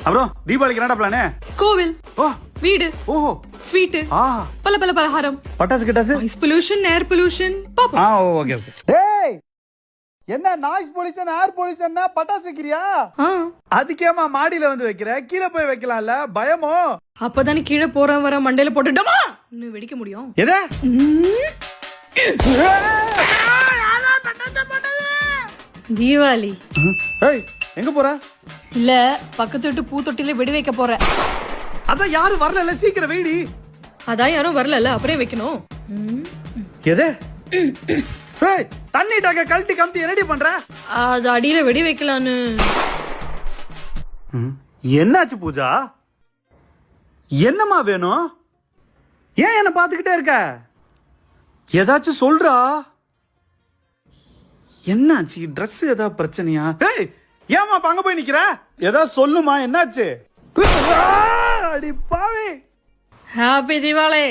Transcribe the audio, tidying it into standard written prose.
அப்புறம் தீபாவளிக்கு என்னடா பிளானு? கோவில், ஓ வீடு, ஓஹோ ஸ்வீட், ஆ பல பல பலகாரம், பட்டாசு கிட்டாசு. நாய்ஸ் பொல்யூஷன், ஏர் பொல்யூஷன் பாப்போம். ஆ ஓகே ஓகே. டேய் என்ன நாய்ஸ் பொல்யூஷன் ஏர் பொல்யூஷன்னா பட்டாசு வைக்கிறியா? அதுக்கேமா மாடியில வந்து வைக்கிற? கீழே போய் வைக்கலாம்ல, பயமோ? அப்பதானே கீழே போற வர மண்டையில போட்டுட்டோமா இன்னும் வெடிக்க முடியும். எது? தீபாவளி ஏய் எங்க போற? இல்ல பக்கத்து வீட்டு பூ தொட்டில வெடி வைக்க போற. அதான் யாரும் வரல, சீக்கிரம் வெடி. அதான் யாரும் வரல, அப்புறம் வைக்கணும். எது? ஏய் தண்ணி டாக்க கழட்டி கம்பி என்னடி பண்ற? அது அடியில வெடி வைக்கலான்னு. என்னாச்சு பூஜா? என்னமா வேணும்? ஏன் என்ன பாத்துக்கிட்டே இருக்க? ஏதாச்சும் சொல்றா. என்னாச்சு? ட்ரெஸ் ஏதாவது பிரச்சனையா? ஏய் ஏமா அங்க போய் நிக்கிற? ஏதாவது சொல்லுமா, என்னாச்சு? அடி பாவி. ஹாப்பி தீபாவளி.